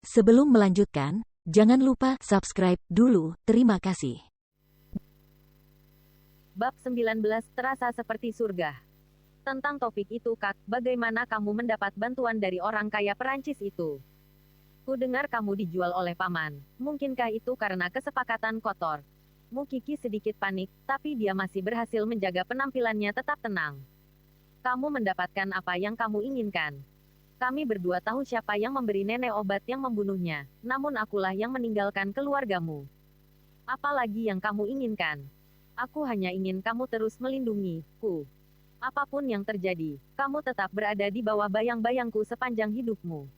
Sebelum melanjutkan, jangan lupa subscribe dulu. Terima kasih. Bab 19 terasa seperti surga. Tentang topik itu Kak, bagaimana kamu mendapat bantuan dari orang kaya Perancis itu? Ku dengar kamu dijual oleh paman. Mungkinkah itu karena kesepakatan kotor? Mukiki sedikit panik, tapi dia masih berhasil menjaga penampilannya tetap tenang. Kamu mendapatkan apa yang kamu inginkan. Kami berdua tahu siapa yang memberi nenek obat yang membunuhnya, namun akulah yang meninggalkan keluargamu. Apalagi yang kamu inginkan? Aku hanya ingin kamu terus melindungiku. Apapun yang terjadi, kamu tetap berada di bawah bayang-bayangku sepanjang hidupmu.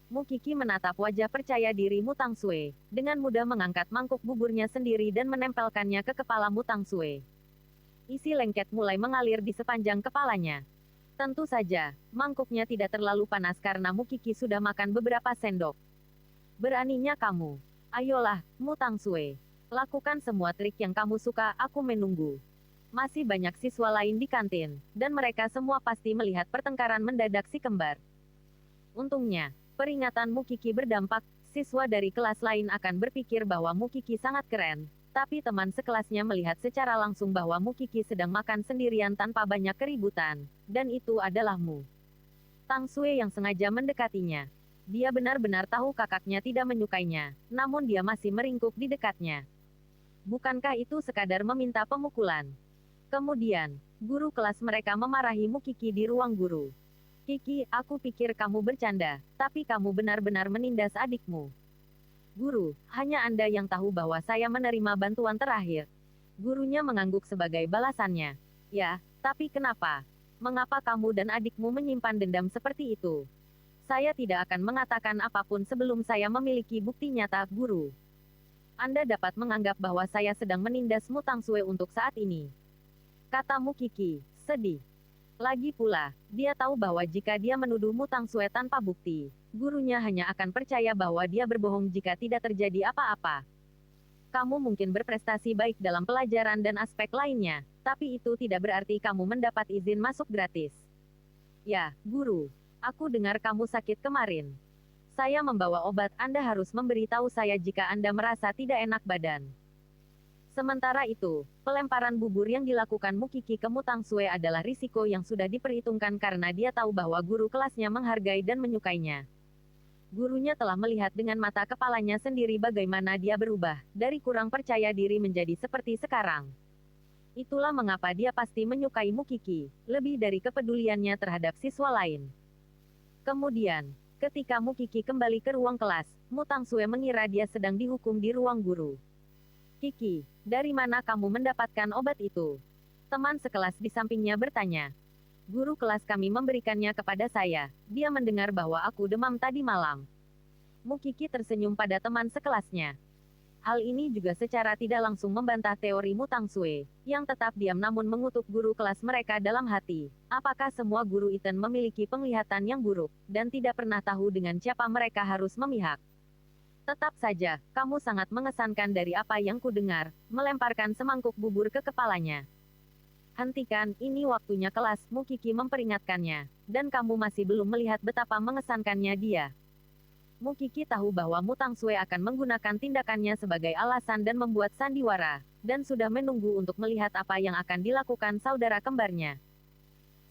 Mukiki menatap wajah percaya diri Mutang Sue, dengan mudah mengangkat mangkuk buburnya sendiri dan menempelkannya ke kepala Mutang Sue. Isi lengket mulai mengalir di sepanjang kepalanya. Tentu saja, mangkuknya tidak terlalu panas karena Mukiki sudah makan beberapa sendok. Beraninya kamu. Ayolah, Mutang Sue. Lakukan semua trik yang kamu suka, aku menunggu. Masih banyak siswa lain di kantin, dan mereka semua pasti melihat pertengkaran mendadak si kembar. Untungnya, peringatan Mukiki berdampak, siswa dari kelas lain akan berpikir bahwa Mukiki sangat keren, tapi teman sekelasnya melihat secara langsung bahwa Mukiki sedang makan sendirian tanpa banyak keributan, dan itu adalah Mu Tang Sue yang sengaja mendekatinya. Dia benar-benar tahu kakaknya tidak menyukainya, namun dia masih meringkuk di dekatnya. Bukankah itu sekadar meminta pemukulan? Kemudian, guru kelas mereka memarahi Mukiki di ruang guru. Kiki, aku pikir kamu bercanda, tapi kamu benar-benar menindas adikmu. Guru, hanya Anda yang tahu bahwa saya menerima bantuan terakhir. Gurunya mengangguk sebagai balasannya. Ya, tapi kenapa? Mengapa kamu dan adikmu menyimpan dendam seperti itu? Saya tidak akan mengatakan apapun sebelum saya memiliki bukti nyata, Guru. Anda dapat menganggap bahwa saya sedang menindas Mutang Sue untuk saat ini. Kata Mukiki, sedih. Lagi pula, dia tahu bahwa jika dia menuduh Mutang Sue tanpa bukti, gurunya hanya akan percaya bahwa dia berbohong jika tidak terjadi apa-apa. Kamu mungkin berprestasi baik dalam pelajaran dan aspek lainnya, tapi itu tidak berarti kamu mendapat izin masuk gratis. Ya, guru. Aku dengar kamu sakit kemarin. Saya membawa obat, Anda harus memberitahu saya jika Anda merasa tidak enak badan. Sementara itu, pelemparan bubur yang dilakukan Mukiki ke Mutang Sue adalah risiko yang sudah diperhitungkan karena dia tahu bahwa guru kelasnya menghargai dan menyukainya. Gurunya telah melihat dengan mata kepalanya sendiri bagaimana dia berubah, dari kurang percaya diri menjadi seperti sekarang. Itulah mengapa dia pasti menyukai Mukiki, lebih dari kepeduliannya terhadap siswa lain. Kemudian, ketika Mukiki kembali ke ruang kelas, Mutang Sue mengira dia sedang dihukum di ruang guru. Kiki, dari mana kamu mendapatkan obat itu? Teman sekelas di sampingnya bertanya. Guru kelas kami memberikannya kepada saya. Dia mendengar bahwa aku demam tadi malam. Mukiki tersenyum pada teman sekelasnya. Hal ini juga secara tidak langsung membantah teori Mutang Sue, yang tetap diam namun mengutuk guru kelas mereka dalam hati. Apakah semua guru Iten memiliki penglihatan yang buruk, dan tidak pernah tahu dengan siapa mereka harus memihak? Tetap saja, kamu sangat mengesankan dari apa yang kudengar, melemparkan semangkuk bubur ke kepalanya. Hentikan, ini waktunya kelas, Mukiki memperingatkannya, dan kamu masih belum melihat betapa mengesankannya dia. Mukiki tahu bahwa Mutang Sue akan menggunakan tindakannya sebagai alasan dan membuat sandiwara, dan sudah menunggu untuk melihat apa yang akan dilakukan saudara kembarnya.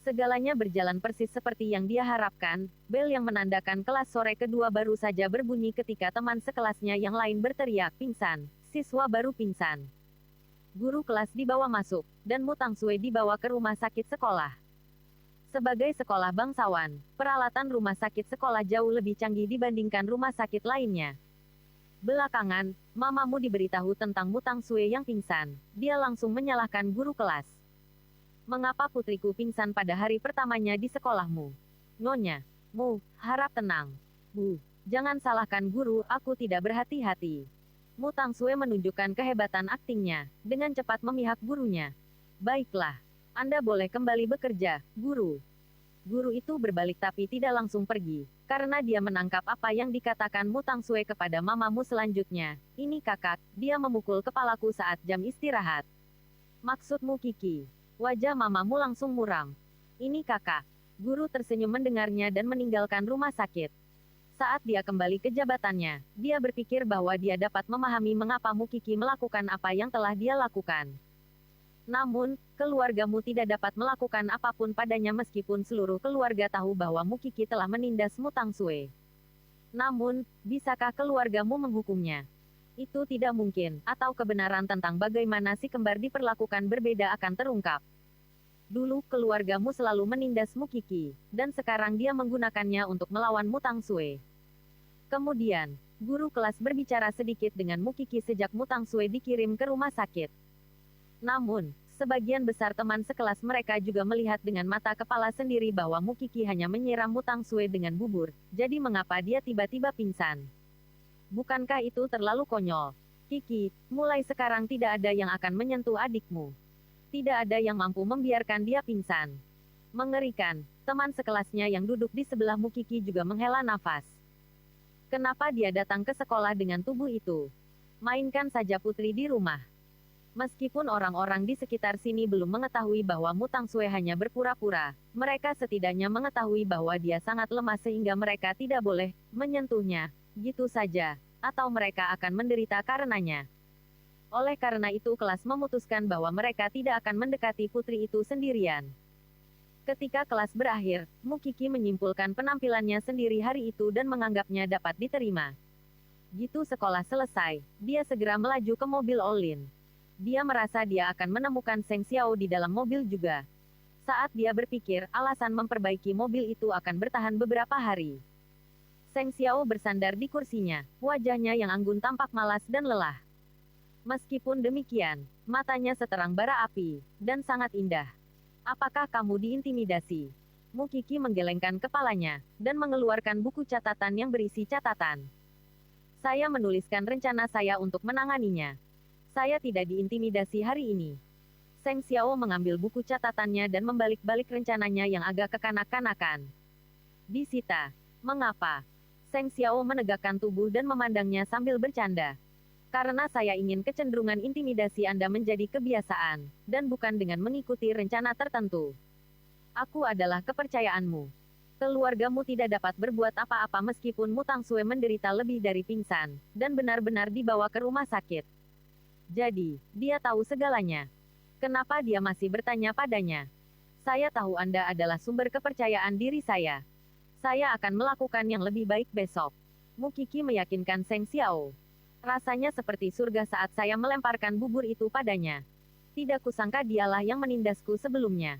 Segalanya berjalan persis seperti yang dia harapkan, bel yang menandakan kelas sore kedua baru saja berbunyi ketika teman sekelasnya yang lain berteriak, pingsan, siswa baru pingsan. Guru kelas dibawa masuk, dan Mutang Sue dibawa ke rumah sakit sekolah. Sebagai sekolah bangsawan, peralatan rumah sakit sekolah jauh lebih canggih dibandingkan rumah sakit lainnya. Belakangan, mamamu diberitahu tentang Mutang Sue yang pingsan, dia langsung menyalahkan guru kelas. Mengapa putriku pingsan pada hari pertamanya di sekolahmu? Nyonya, Mu, harap tenang. Bu, jangan salahkan guru, aku tidak berhati-hati. Mutang Sue menunjukkan kehebatan aktingnya, dengan cepat memihak gurunya. Baiklah, Anda boleh kembali bekerja, guru. Guru itu berbalik tapi tidak langsung pergi, karena dia menangkap apa yang dikatakan Mutang Sue kepada mamamu selanjutnya. Ini kakak, dia memukul kepalaku saat jam istirahat. Maksudmu Kiki? Wajah mamamu langsung muram. Ini kakak. Guru tersenyum mendengarnya dan meninggalkan rumah sakit. Saat dia kembali ke jabatannya, dia berpikir bahwa dia dapat memahami mengapa Mukiki melakukan apa yang telah dia lakukan. Namun, keluargamu tidak dapat melakukan apapun padanya meskipun seluruh keluarga tahu bahwa Mukiki telah menindas Mu Tangsue. Namun, bisakah keluargamu menghukumnya? Itu tidak mungkin, atau kebenaran tentang bagaimana si kembar diperlakukan berbeda akan terungkap. Dulu keluargamu selalu menindas Mukiki, dan sekarang dia menggunakannya untuk melawan Mu Tangsue. Kemudian, guru kelas berbicara sedikit dengan Mukiki sejak Mu Tangsue dikirim ke rumah sakit. Namun, sebagian besar teman sekelas mereka juga melihat dengan mata kepala sendiri bahwa Mukiki hanya menyiram Mu Tangsue dengan bubur, jadi mengapa dia tiba-tiba pingsan? Bukankah itu terlalu konyol? Kiki, mulai sekarang tidak ada yang akan menyentuh adikmu. Tidak ada yang mampu membiarkan dia pingsan. Mengerikan, teman sekelasnya yang duduk di sebelah Mukiki juga menghela nafas. Kenapa dia datang ke sekolah dengan tubuh itu? Mainkan saja putri di rumah. Meskipun orang-orang di sekitar sini belum mengetahui bahwa Mu Tangsue hanya berpura-pura, mereka setidaknya mengetahui bahwa dia sangat lemah sehingga mereka tidak boleh menyentuhnya, gitu saja, atau mereka akan menderita karenanya. Oleh karena itu kelas memutuskan bahwa mereka tidak akan mendekati putri itu sendirian. Ketika kelas berakhir, Mukiki menyimpulkan penampilannya sendiri hari itu dan menganggapnya dapat diterima. Gitu sekolah selesai, dia segera melaju ke mobil Olin. Dia merasa dia akan menemukan Seng Xiao di dalam mobil juga. Saat dia berpikir, alasan memperbaiki mobil itu akan bertahan beberapa hari. Seng Xiao bersandar di kursinya, wajahnya yang anggun tampak malas dan lelah. Meskipun demikian, matanya seterang bara api, dan sangat indah. Apakah kamu diintimidasi? Mukiki menggelengkan kepalanya, dan mengeluarkan buku catatan yang berisi catatan. Saya menuliskan rencana saya untuk menanganinya. Saya tidak diintimidasi hari ini. Seng Xiao mengambil buku catatannya dan membalik-balik rencananya yang agak kekanak-kanakan. Disita. Mengapa? Seng Xiao menegakkan tubuh dan memandangnya sambil bercanda. Karena saya ingin kecenderungan intimidasi Anda menjadi kebiasaan, dan bukan dengan mengikuti rencana tertentu. Aku adalah kepercayaanmu. Keluargamu tidak dapat berbuat apa-apa meskipun Mu Tangsue menderita lebih dari pingsan, dan benar-benar dibawa ke rumah sakit. Jadi, dia tahu segalanya. Kenapa dia masih bertanya padanya? Saya tahu Anda adalah sumber kepercayaan diri saya. Saya akan melakukan yang lebih baik besok. Mukiki meyakinkan Seng Xiao. Rasanya seperti surga saat saya melemparkan bubur itu padanya. Tidak kusangka dialah yang menindasku sebelumnya.